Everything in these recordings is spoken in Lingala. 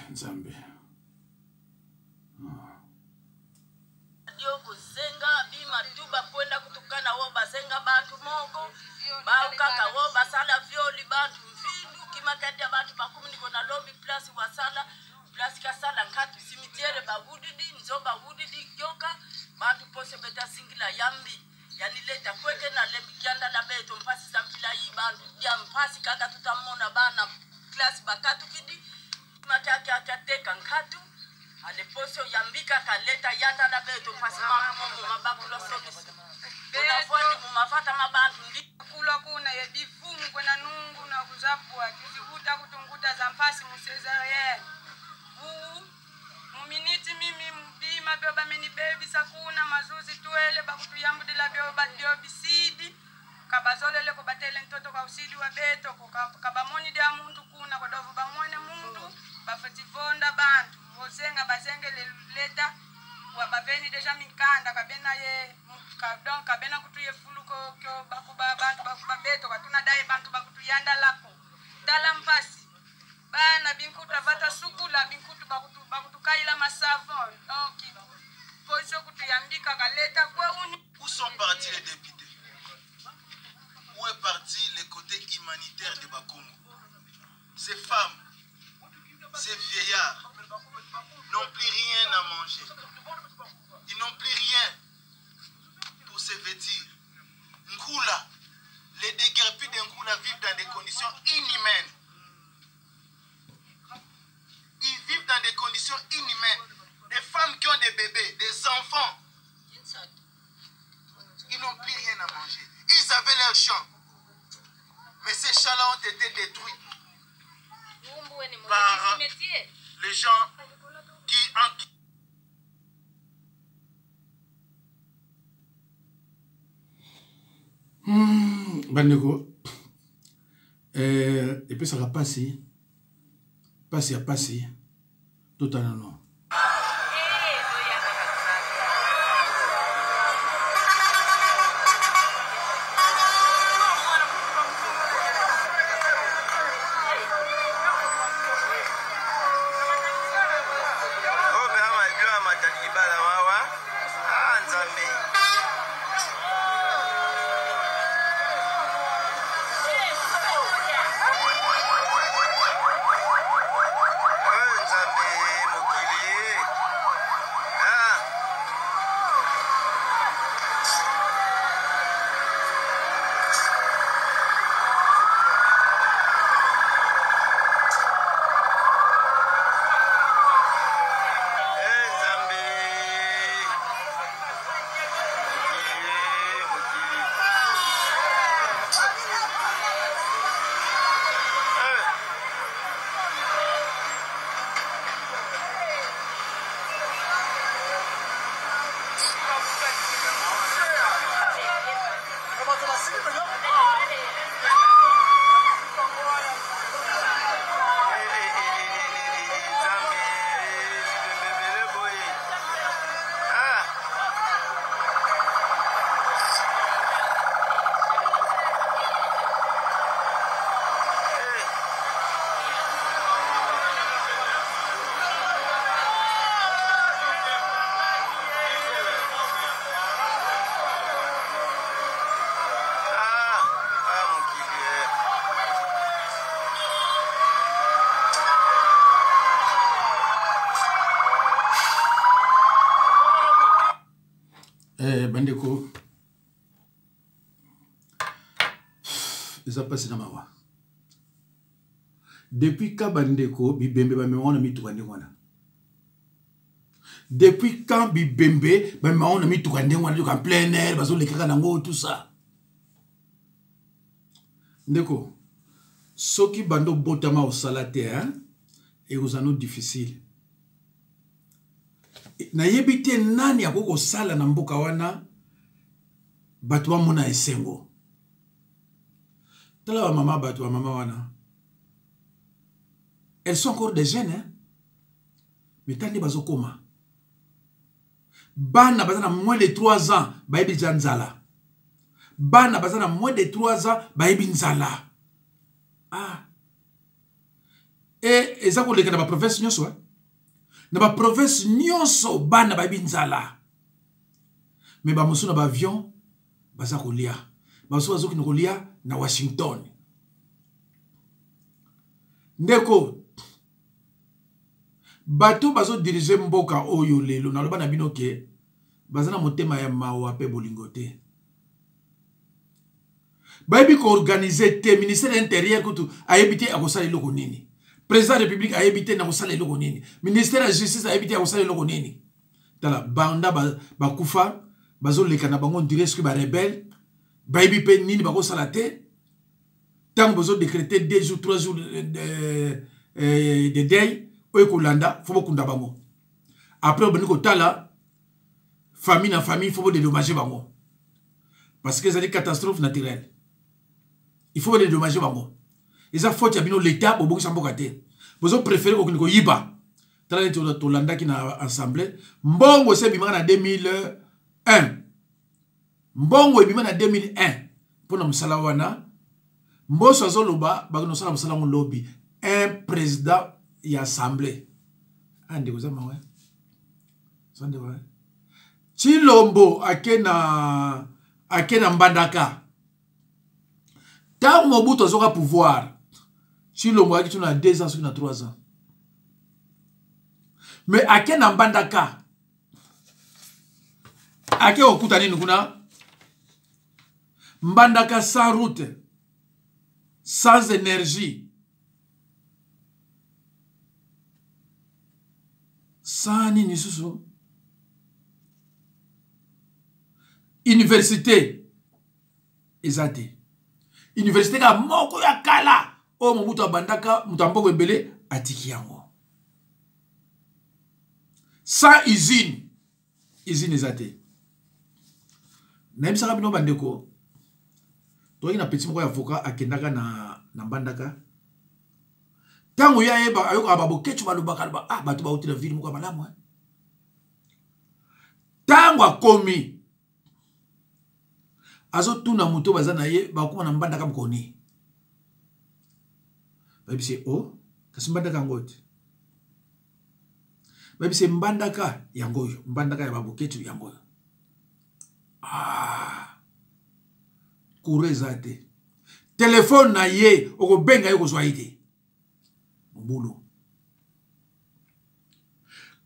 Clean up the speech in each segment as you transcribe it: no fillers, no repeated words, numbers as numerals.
Nzambe. Ndio kusenga bima tuba kwenda kutukana woba senga bantu moko baukaka woba sala violi bantu mvindu kimakati ya bantu bakumi niko na lobby plus wasala plus kasala nkatu simitiere bagudidi nzoba gudidi yoka bantu pose beta singila yambi yani leta kweke na lembikianda la beto mpasi sampila hii bantu ya mpasi kaka tutamona bana class bakatu kidi mataki akateka nkatu aleposo yambika kaleta yata la beto mpasi mamu mabakulo sobisi tunafuati mumafata mabantu ndi kula kuna ya difumu kwena nungu na kuzapua kizivuta kutunguta za mpasi musezarieni muminiti mimi mbima bioba meni baby sakuna mazuzi tuele bakutuyambudila bioba diobisidi kabazolele kubatele ntoto kwa usidi wa beto kabamoni dia muntu kuna kodovu bamwene muntu bafativonda bantu osenga bazenge leta wababeni deja mikanda kabena ye kadon kabena kutuye fuluko kyo bakuba bantu bakuba beto katuna dai bantu bakutuyanda lako dala mpasi bana binkuta vata sukula binkutu bakutu kaila masavon donc pozo kutuyambika kaleta kwa uni. Où sont partis les députés? Où est parti le côté humanitaire de Bakongo? Ces femmes, ces vieillards n'ont plus rien à manger. Ils n'ont plus rien pour se vêtir. Nkula, les déguerpis de Nkula vivent dans des conditions inhumaines. Ils vivent dans des conditions inhumaines. Des femmes qui ont des bébés, des enfants. Ils n'ont plus rien à manger. Ils avaient leurs champs. Mais ces champs-là ont été détruits par les gens qui entourent. Bandeko, et puis ça va passer à passer, tout en un an. Bandeko, ça passe dans ma voix. Depuis que Bandeko, Bibembe, Bamé, on a mis tout à wana. Depuis quand Bibembe, ben on a mis tout en plein air, parce que les caranango, tout ça. Ndeko, ceux qui bando botama au salate, hein, et aux anneaux difficiles. Na yebite nani ya koko sala na mboka wana, batwa mona esengo. Tala wa mama batwa mama wana. Elles sont encore des jeunes, hein. Mais tant de bazo koma. Bana bazana moins de 3 ans, baebi janzala. Bana bazana moins de 3 ans, baebi nzala. Ah. Et ezako leka na ba province nyonso, hein. Na ba province nyonso bana baebi nzala. Mais ba musu na ba avion bazako lia. Ba musu bazo ki lia na Washington. Ndeko bato bazo diriger mboka oyo lelo na loba na bino ke bazana motema ya mawa pe bolingote. Baebi ko organiser te ministère de l'intérieur kutu ayebite akosala eloko nini. Président de la République ayebite na kosala eloko nini. Ministère de la justice ayebite akosala eloko nini. Tala banda ba kufa bazo leka na bango dire ce ba rebelle baebi pe nini bakosala te. Tant besoin de décréter 2 jours 3 jours de deuil. Kolanda, faut beaucoup d'abamo. Après, on va tala famille na famille, il faut dédommager bango. Parce que c'est des catastrophes naturelles. Il faut dédommager bango. Et ça faut que l'État au bout de kate. Vous préférez qu'on yiba. Tala tolanda qui na assemblée. Mbongo c'est bima na 2001. Mbongo bima na 2001. Pour nous salawana. Mboso zoloba ba no sala musala mon lobby. Un président y assemblée. Ande kozama ouais. Sande ouais. Chilombo akena Mbandaka. Tant Mobutu azoka pouvoir. Chilombo akitu na 2 ans, na 3 ans. Mais akena Mbandaka. Ake okuta nini kuna? Mbandaka sans route, sans énergie. Sani ni susu. Université ezate. Université ka moko ya kala. O Mobutu abandaka mutamboko ebele atiki yango. Sans usine. Usine ezate. Na imsaka bino bandeko. Toki na petit moko ya avocat akendaka na Mbandaka. Tango ya eba ayoka babo kechu balubaka ba ah batu ba utila ville moko malamu hein. Tango akomi azo tuna muto bazana ye ba kuma na Mbandaka mkoni. Babi se oh kasi Mbandaka ngote. Babi se Mbandaka yangoyo, Mbandaka ya babo kechu yangoyo. Ah. Kurezate. Téléphone na ye oko benga yo kozwa ide. Boulot.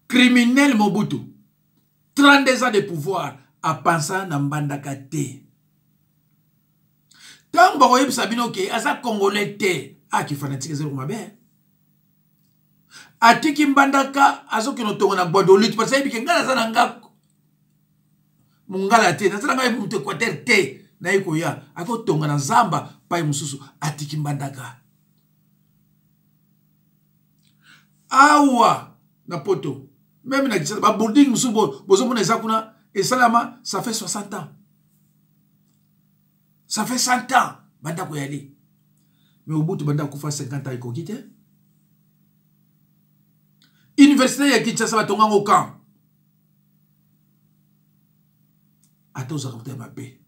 Criminel Mobutu, 32 ans de pouvoir, a pensé à Mbandaka te. Tant que vous savez que asa Congolais te, ah qui fanatique zéro ma bien. Atiki Mbandaka azo ki no tongo na bodolit parce que ngala za nanga mungala te, na za nanga mutu Équateur te, na iko ya, ako tongo na zamba pa mususu atiki Mbandaka. Awa na poto même na kisa ba building musubo bozo mona ezakuna et salama ça fait 60 ans, ça fait 100 ans banda ko yali mais au bout de banda ko fa 50 ans iko kite université ya Kinshasa batonga ngo camp ato za kote mabe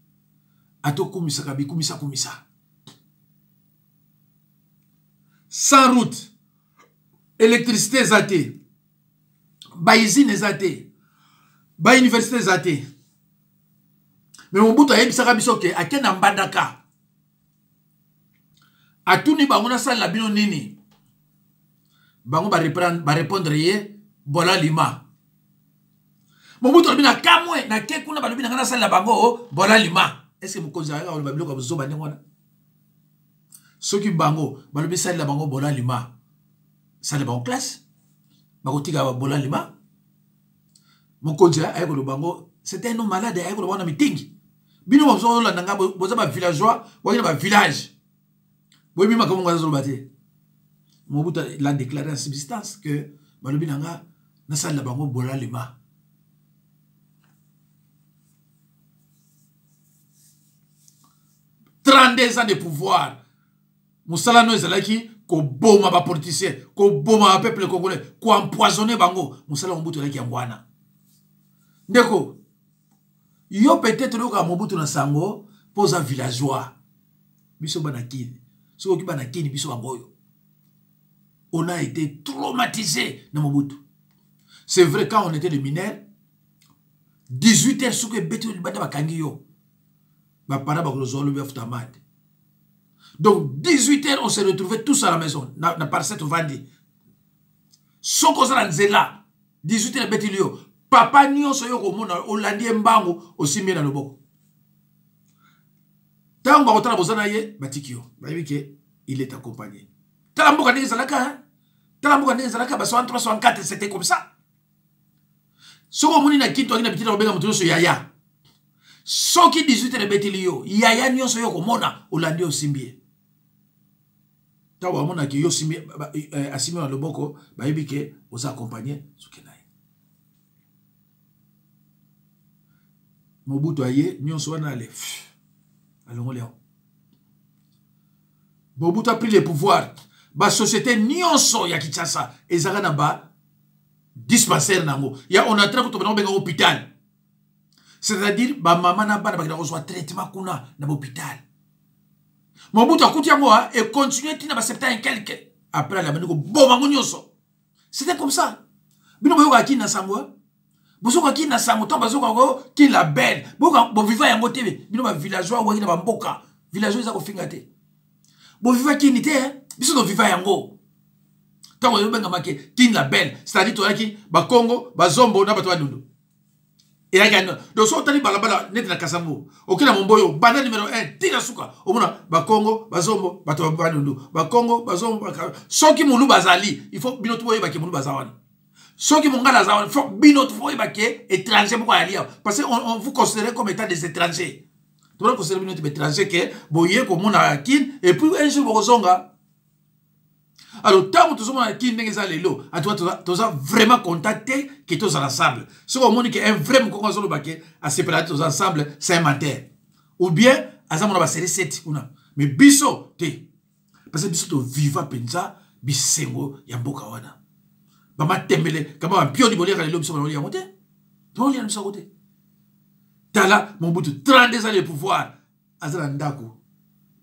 ato kumisa kabi kumisa sans route. Électricité zate, ba usine zate, ba université zate. Mais Mobutu a yebisaka biso ke akena Mbandaka. Atuni bango na sala bino nini? Bango ba répondre ye bola lima. Mobutu alobina kamwe na ke kuna balobina ngana sala bango bola lima. Est-ce que mukonzi aka oloba biloko bozoba ndengona? Soki bango balobi sala bango bola lima. Ça n'est pas en classe. Bakotika bola lima. mon konja ayeko bango c'était un homme malade ayeko wana meeting bino bozo la nanga boza ba villageois boza ba village boyebi makambo ngazo lobate Mobutu l'a déclaré en subsistance que balobi nanga na sala bango bolalema 32 ans de pouvoir. Moussala no ezalaki ko boma ba politicien, ko boma ba peuple congolais, ko empoisonner bango. Moussala Mobutu laki yangwana. Ndeko, yo peut-être loka Mobutu na sango posa villageois. Biso banakini. Soko ki banakini biso bangoyo. On a été traumatisé na Mobutu. C'est vrai quand on était des mineurs 18h soko beto libanda bakangi yo. Donc 18h on se retrouvait tous à la maison na par cette vandi. Soko za nzela 18h betilio papa nyonso yo komona olandi mbango osimie na loboko. Tango bakotala bozana ye batikio bayebi ke il est accompagné. Tala mboka ndenge zalaka hein. Tala mboka ndenge zalaka ba 63 64 c'était comme ça. Soko moni na kinto akina bitira obenga mutu so yaya. Soki 18 rebetili yo yaya nyonso yo komona olandi osimbie. Tawa mona ki yo simbie asimie na loboko bayebi ke oza accompagner sukenaye. Mobutu aye nyonso wana ale. Allons Léon. Mobutu a pris le pouvoir. Ba société nyonso ya Kinshasa ezaka na ba dispensaire nango. Ya on a traité ko benga hôpital. C'est-à-dire ba maman na bana bakina reçoit traitement kuna na hôpital. Mobutu akuti yango et continuer tina ba 70 quelque après la baniko bomango nyonso. C'était comme ça. Bino boyoka kina sango. Bozoka kina sango to bazoka ko ki la belle. Bo viva yango tebe. Bino ba villageois wa kina ba mboka. Villageois za ko finga te. Bo viva kini te. Biso do viva yango. Tango yo benga make kin la belle. C'est-à-dire to yaki ba Congo, ba Zombo na bato ba Ndundu. Et là gagne. Donc so tani balabala net na Kasambo. Okina momboyo bana numéro 1 tina suka. Omona ba Congo, ba Zombo, bato ba Ndundu. Ba Congo, ba Zombo, soki mulu bazali, il faut bino to yeba ke mulu bazawani. Soki mongala zawani, il faut bino to yeba ke étranger pourquoi ali parce qu'on vous considère comme étant des étrangers. Tu vas considérer bino étranger que boye ko mona kin et puis un jour bozonga. Alors, tant que tu as dit que tu as vraiment contacté que tu es ensemble. Si on dit qu'un vrai Mkongo à séparer tous ensemble, c'est un menteur. Ou bien, à ça, on va serrer 7. Mais biso, parce que biso, tu vivas pensa, bisengo, yamboka wana. Bama tembele, kama un pion de bolé, quand il est au yamote. Tu vas aller à côté. Tala, mon bout de 32 ans de pouvoir. Azalandaku,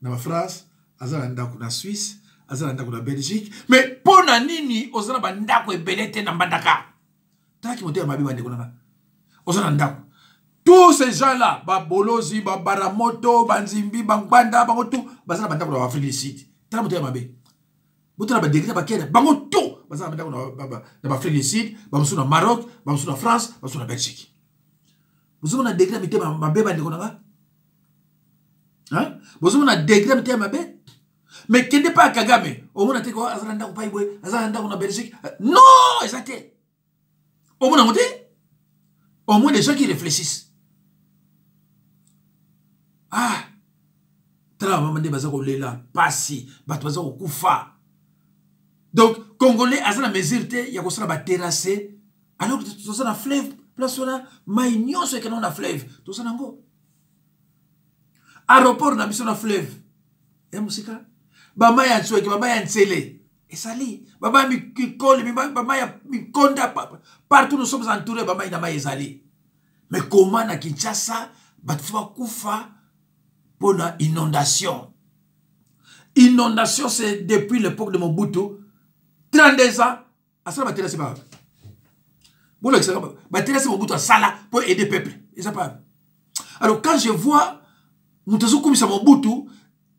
dans la France, Azalandaku, dans la Suisse. Azalanda ko na Belgique mais pona nini ozana bandako ebelete na mbandaka taki moteur mabi bande konanga ozana ndako tous ces gens là ba bolozi ba baramoto banzimbi bangbanda bango tout bazana bandako na Afrique du Sud tala moteur mabi botala ba degré ba kena bango tout bazana bandako na Afrique du Sud ba musu na Maroc ba musu na France ba musu na Belgique bozo na degré mité mabe bande konanga hein bozo na degré mité mabe. Mais qui n'est pas Kagame? Au moins, on a Azalanda ou Païboué, Azalanda ou en Belgique. Non, exactement. Au moins, au moins des gens qui réfléchissent. Ah, Tala Mamande Bazako Lela, Passi, Batwazako Koufa. Donc, Congolais, Azala Mesirte, Yakosana va terrasser. Alors que tout ça, la fleuve, place là, Maïnion, ce qu'on a fleuve. Tout ça, nango. Aéroport, on a mis sur la fleuve. Et Moussika? Bama ya nsweke, bama ya nsele. Et sali. Bama mi kikole, bama ya mi konda. Partout nous sommes entourés, bama ina ma ezali. Mais comment na Kinshasa, batfa koufa pour la inondation. Inondation, c'est depuis l'époque de Mobutu. 32 ans. À ça, c'est pas. Bon, c'est Mobutu à Sala pour aider le peuple. Et ça pas. Alors, quand je vois Moutazo Koumisa Mobutu,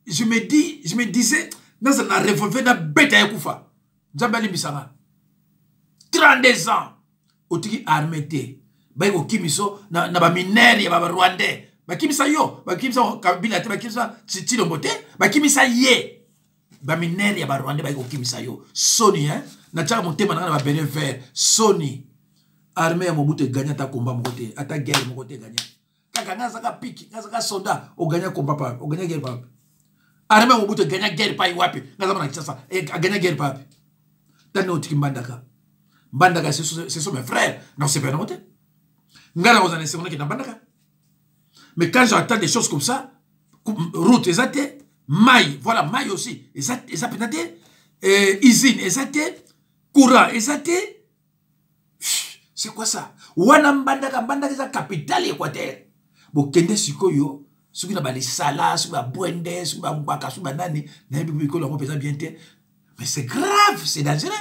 je me disais, dans un revolver, dans bête à Koufa. Zambali Misanga. 32 ans. Otiki armete. Baïko Kimiso, na ba mineri, ba Rwandais. Ba Kimisa yo. Ba Kimisa Kabila, ba Kimisa Tchilo Mote. Ba Kimisa ye. Ba mineri, ba Rwandais, baïko Kimisa yo. Sony, hein. Na tchaka montema na ba Benefer. Sony. armée ya Mobutu gagné ta combat mokote ata guerre mokote gagné kaka ngazaka piki ngazaka soldat o gagné combat pa o gagné guerre pa armée Mobutu gagné guerre pa wapi ngazama na Kinshasa a gagné guerre pa tano tiki Mbandaka ce sont mes frères non c'est pas noté ngala aux années secondes qui na Mbandaka mais quand j'entends des choses comme ça route exacte maille voilà maille aussi exact peut-être usine exacte courant exacte. C'est quoi ça? Wana Mbandaka za capitale Équateur. Bo kende sikoyo, suki na bali sala, suki ba bwende, suki ba mbaka, suki ba nani, na bibi ko longo pesa bien te. Mais c'est grave, c'est dangereux.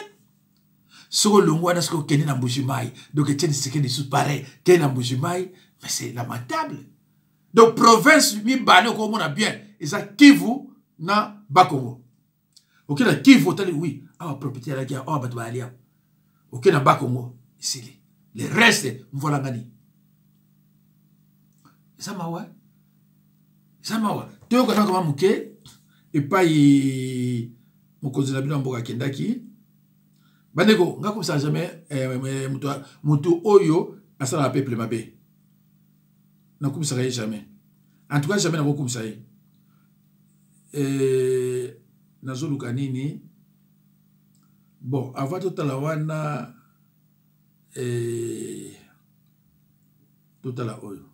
Soko longo wana siko kende na Mbujimayi. Donc etienne sekende sous pareil, kende na Mbujimayi, mais c'est lamentable. Donc province mi bane ko mona bien, eza Kivu na Bakongo. OK na Kivu tali oui, ah propriétaire la kia, ah batu ba alia. OK na Bakongo, ici. Les restes, voilà ngani. Ça m'a ouais. Ça m'a ouais. Tu vois comment mouké et pas y mon cousin habile en boka kendaki. Bandeko, nga comme ça jamais muto oyo asa la peuple mabé. Na comme ça jamais. En tout cas jamais na comme ça. Nazolu kanini. Bon, avant tout à la wana tout à la oyo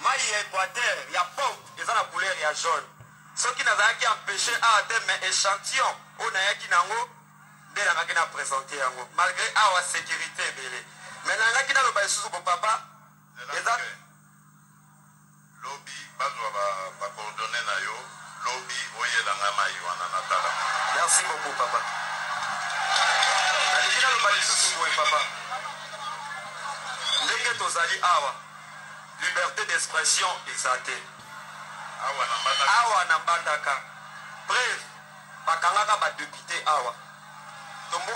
mai ya Équateur ya pompe eza na couleur ya jaune soki nazalaki empêché awa te mais échantillon oyo nayaki nango nde nangaki na présente yango malgré awa sécurité ebele mais nangaki naloba lisusu po papa eza lobi bazwa bacoordonné na yo lobi oyelanga mai wana na tala. Merci beaucoup papa. Nalingi naloba lisusu boye papa ndenge tozali awa liberté d'expression eza te awa na Mbandaka bref bakangaka badepute awa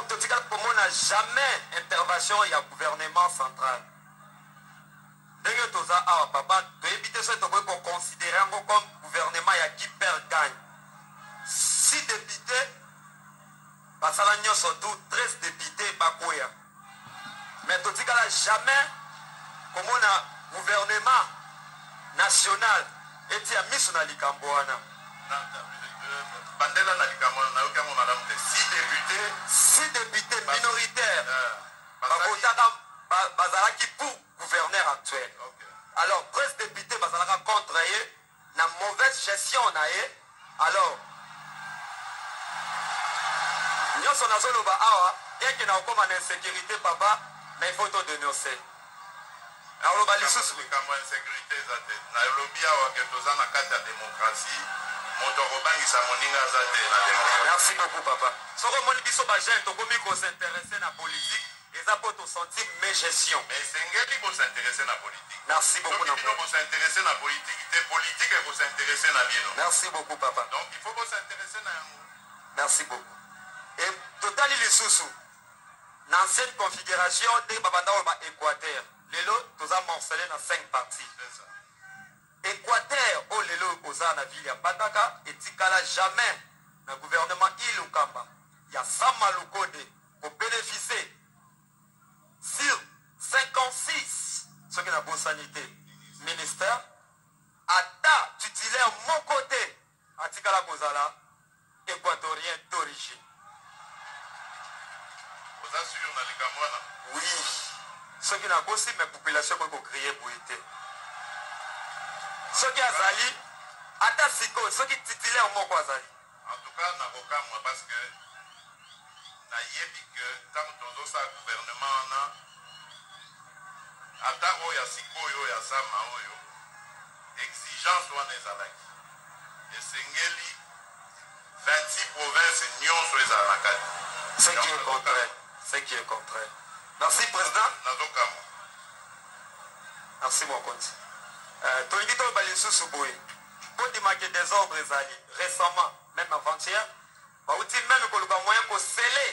totikala komona jamais intervention ya gouvernement central ndenge toza awa papa toyebi te soki tokoki koconsidere yango comme gouvernement ya qui perd gagne 6 députés basala nyonso tout 13 députés bakoya mais totikala jamais komona gouvernement national eti ya miso na likambo wana bandela na likambo na yokango madame te 6 députés minoritaires bakotaka bazalaki pour gouverneur actuel alors 13 députés bazalaka contre ye na mauvaise gestion na ye alors nyonso nazoloba awa eke na okoma na insécurité papa mais il faut to dénoncer aloba lisusu likambo insécurité eza te nalobi awa ke toza na kati ya démocratie moto akobangisa moninga aza te na démocratie. Merci beaucoup papa soko omoni biso bagene tokomi kosinteresse na politique eza po tosentir mes gestion mais esengeli kosinteresse na politique. Merci beaucoup na bino kosinteresse na politique te politique ekosinteresse na bino. Merci beaucoup papa donc il faut kosinteresse na yango. Merci beaucoup et totali lisusu na ancienne configuration de babanda oyo ba Équateur lelo toza morcelé na 5 parties. Équateur o lelo oza na ville ya Mbandaka etikala jamais na gouvernement Ilukamba ya Sama Lukode pour bénéficier sur 56 ce qui na bonne sanité ministère ata titulaire mon côté atikala kozala équatorien d'origine. Oza sûr na likambo wana? Oui. Ce qui n'a pas aussi mes populations pour créer pour été. Ce qui a zali, ata siko, ce qui titulaire au mot zali. En tout cas, na kokamwa parce que na yebi que tant tozo sa gouvernement na ata oya siko oya sama oyo exigence wana ezalaki. Esengeli 26 provinces nyonso ezala kati. Ce qui est contraire. Ce qui est contraire. Merci, Président. Merci, mon compte. Tolingito Balisusu Boy. Pour démarquer des ordres, récemment, même avant-hier, même pour le moyen pour sceller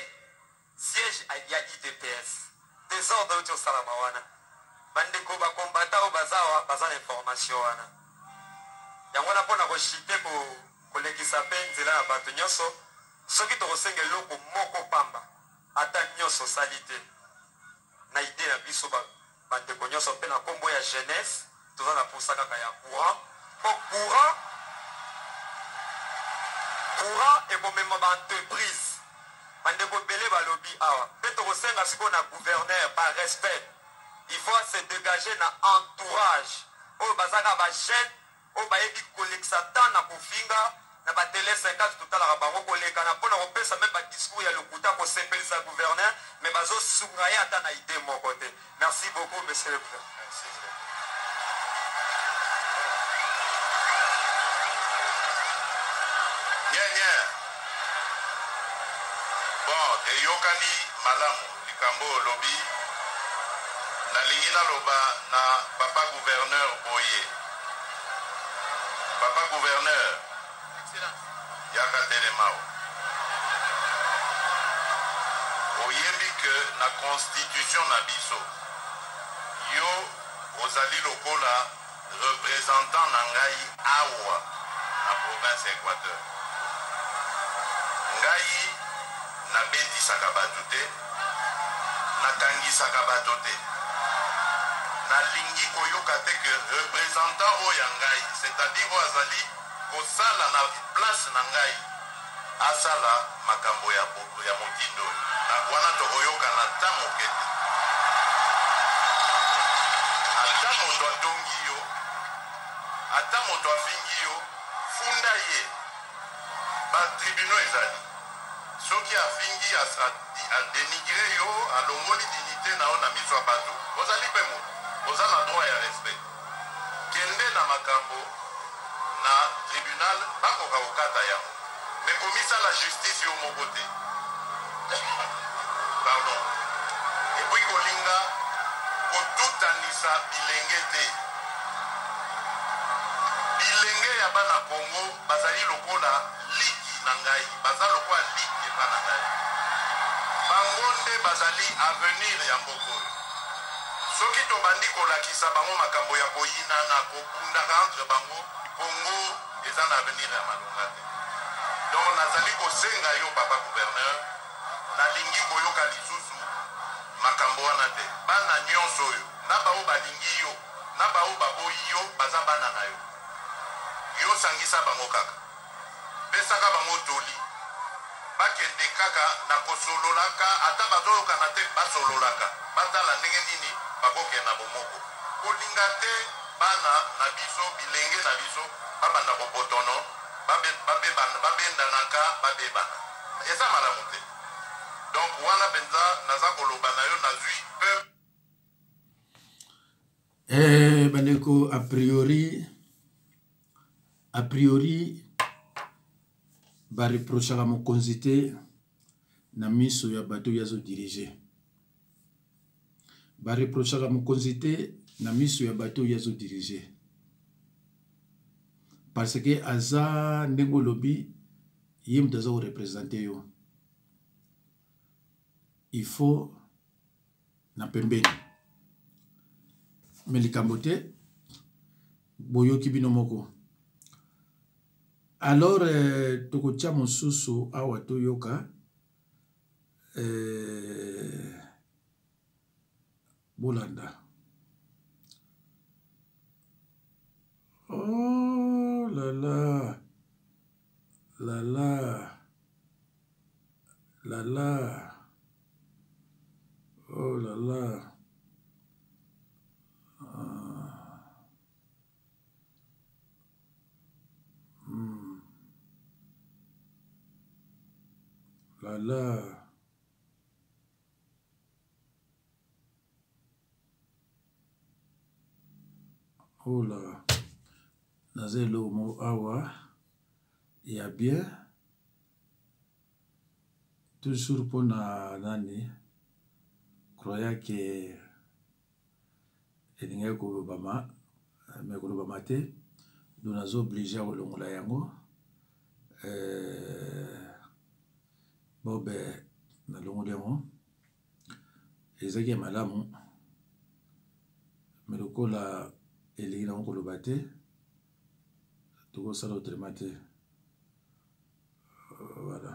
siège à IDPS. Des ordres au Salamawana. Bandeko ba combattant au bazar, bazar information. Yangwana pona ko chité pour les qui s'appellent de la batonyoso. Ceux qui te ressentent l'eau pour moko pamba. Ata nyoso salité. na idée na biso bandeko nyonso mpe na kombo ya jeunesse toza na posa kaka ya courant po courant ekomema baentreprise bandeko ebele balobi awa mpe tokosenga sikoyo na gouverneur par respect il faut se dégager na entourage oyo bazaka bajeune oyo bayebi kolekisa temps na kofinga na batele 50 totalaka bango kolekana mpona kopesa meme badiscours ya lokuta kosepelisa gouverneur mais bazosunga ye ata na idée moko te. Merci beaucoup monsieur le président. Bon, eyokani malamu likambo lobi nalingi naloba na papa gouverneur Boye. Papa gouverneur yaka telemao oyebi ke na constitution na biso yo ozali lokola représentant na ngai awa na province Équateur. Ngai nabetisaka bato te nakangisaka bato te nalingi koyoka te ke représentant oyo ya ngai c'est-à-dire oyo azali kosala na place na ngai asala makambo ya motindo na wana tokoyoka na ta moke te ata moto atongi yo ata moto afingi yo funda ye batribunaux ezali soki afingi adenigre yo alongoli dignité na yo na miso ya bato ozali mpe moto oza na droit ya respect kende na makambo na tribunal bakoka kokata yango me komisala justice yo moko te pardon epui kolinga kotutanisa bilenge te bilenge ya bana Congo bazali lokola liki na ngai baza lokola liki epa na ngai bango nde bazali avenir ya mboko soki tobandi kolakisa bango makambo ya koyinana kokundaka entre bango Congo eza na avenir ya malonga te. Donc nazali kosenga yo papa gouverneur nalingi koyoka lisusu makambo wana te bana nyonso oyo na bao balingi yo na bao baboyi yo baza bana na yo sangisa bango kaka pesaka bango toli bakende kaka na kosololaka ata bazolokana te basololaka batala ndenge nini bakokenda bomoko kolinga te bana na biso bilenge na biso babanda kopotono babendanaka babebana eza malamu te. Donc wana penza naza koloba na yo nazwi pe bandeko a priori bareprochaka mokonzi te na miso ya bato ya azodirige bareprochaka mokonzi te na miso ya bato ya azodirige parce que aza ndenge olobi ye moto aza korepresente yo il faut na pembeni me likambo te boyoki bino moko alors tokotia mosusu awa toyoka bolanda oh la la la la la la oh la la la la oh là naza eloko moko awa ya bien toujours mpona nani croya ke elingai kolobama me kolobama te do nazo oblige ya kolongola yango bobe nalongoli yango ezaki ya malamu me lokola elingi nango koloba te tokosala autrement te voilà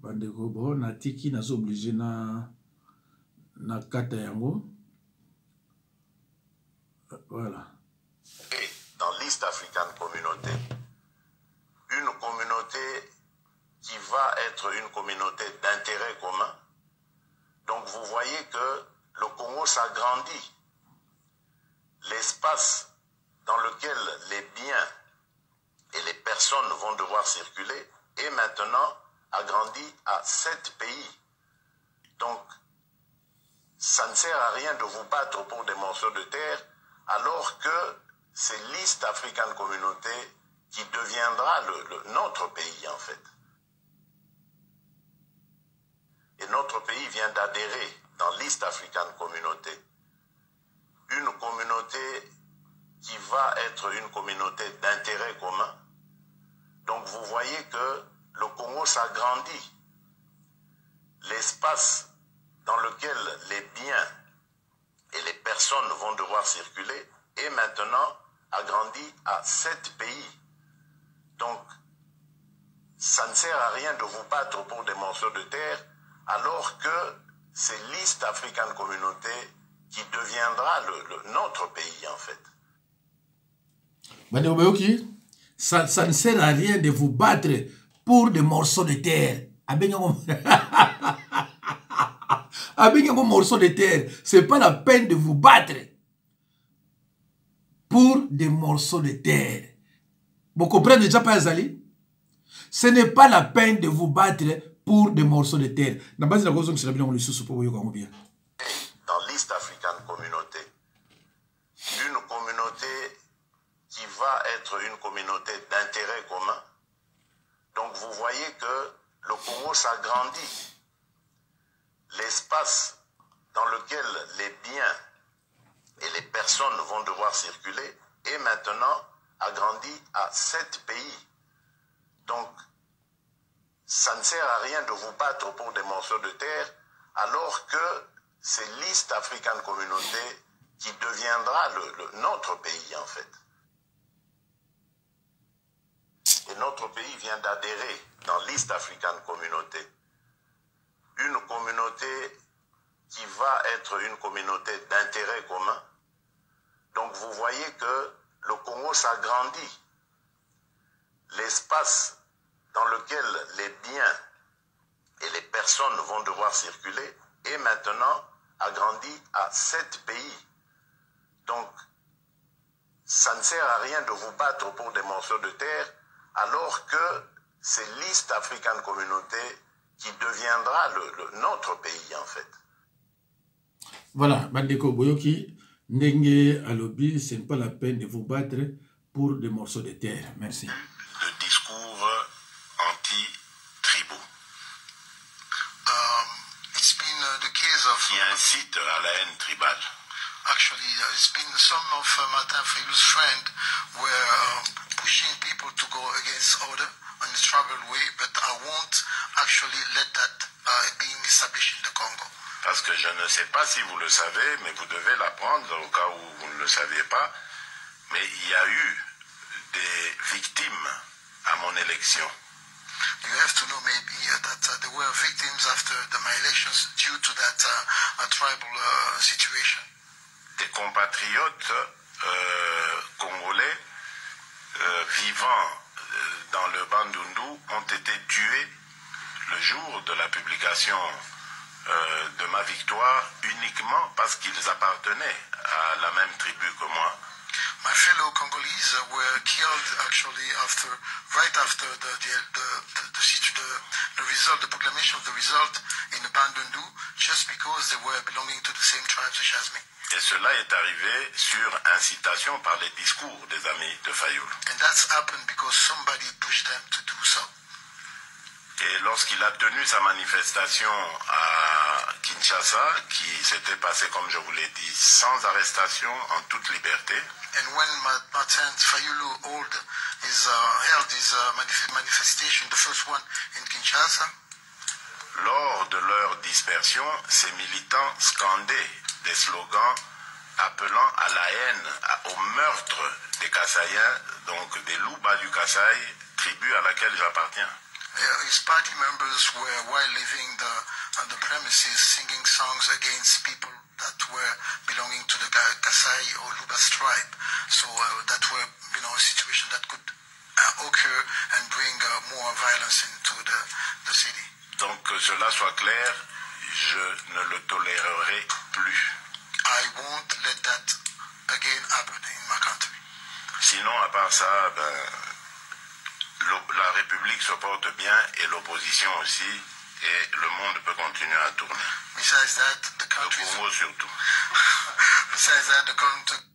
bandeko bon natiki nazo obligé na kata yango. Voilà. Et dans l'East African Communauté, une communauté qui va être une communauté d'intérêt commun. Donc vous voyez que le Congo s'agrandit. L'espace dans lequel les biens et les personnes vont devoir circuler est maintenant agrandi à 7 pays. Donc, ça ne sert à rien de vous battre pour des morceaux de terre, alors que c'est l'East African Communauté qui deviendra notre pays, en fait. Et notre pays vient d'adhérer dans l'East African Communauté. Une communauté qui va être une communauté d'intérêt commun. Donc vous voyez que le Congo s'agrandit. L'espace dans lequel les biens et les personnes vont devoir circuler est maintenant agrandi à 7 pays. Donc, ça ne sert à rien de vous battre pour des morceaux de terre, alors que c'est l'East African Communauté qui deviendra notre pays, en fait. Ça ne sert à rien de vous battre pour des morceaux de terre. Avec un morceau de terre, ce n'est pas la peine de vous battre pour des morceaux de terre. Vous comprenez déjà, pas Azali? Ce n'est pas la peine de vous battre pour des morceaux de terre. Dans l'East African Communauté, une communauté qui va être une communauté d'intérêt commun. Donc vous voyez que le Congo s'agrandit. L'espace dans lequel les biens et les personnes vont devoir circuler est maintenant agrandi à 7 pays. Donc, ça ne sert à rien de vous battre pour des morceaux de terre, alors que c'est l'East African Communauté qui deviendra notre pays, en fait. Et notre pays vient d'adhérer dans l'East African Communauté. Une communauté qui va être une communauté d'intérêt commun. Donc vous voyez que le Congo s'agrandit. L'espace dans lequel les biens et les personnes vont devoir circuler est maintenant agrandi à 7 pays. Donc, ça ne sert à rien de vous battre pour des morceaux de terre, alors que c'est l'East African Communauté qui deviendra notre pays, en fait. Voilà, Bandeko Boyoki, Ndenge Alobi, ce n'est pas la peine de vous battre pour des morceaux de terre. Merci. Le discours anti-tribaux. It's been the case of... Qui incite à la haine tribale. Actually, it's been some of Martin Fayou's friends were pushing people to go against order on the tribal way, but I won't actually let that be established in the Congo. Parce que je ne sais pas si vous le savez, mais vous devez l'apprendre au cas où vous ne le saviez pas. Mais il y a eu des victimes à mon élection. You have to know maybe that there were victims after my elections due to that tribal situation. Des compatriotes congolais vivant dans le Bandundu ont été tués le jour de la publication de ma victoire uniquement parce qu'ils appartenaient à la même tribu que moi. My fellow Congolese were killed actually right after the result, the proclamation of the result in the Bandundu, just because they were belonging to the same tribe such as me. Et cela est arrivé sur incitation par les discours des amis de Fayoul. And that's happened because somebody pushed them to do so. Et lorsqu'il a tenu sa manifestation à Kinshasa, qui s'était passée, comme je vous l'ai dit, sans arrestation, en toute liberté, and when Martin Fayulu held his manifestation, the first one in Kinshasa, lors de leur dispersion, ces militants scandaient des slogans appelant à la haine, au meurtre des Kassaïens, donc des Louba du Kasaï, tribu à laquelle j'appartiens. his party members were, while leaving the premises, singing songs against people that were belonging to the Kasai or Luba tribe. So that were, a situation that could occur and bring more violence into the city. Donc que cela soit clair, je ne le tolérerai plus. I won't let that again happen in my country. Sinon, à part ça, la République se porte bien et l'opposition aussi, et le monde peut continuer à tourner. Besides that, the country. Le Congo surtout. Besides that, the country.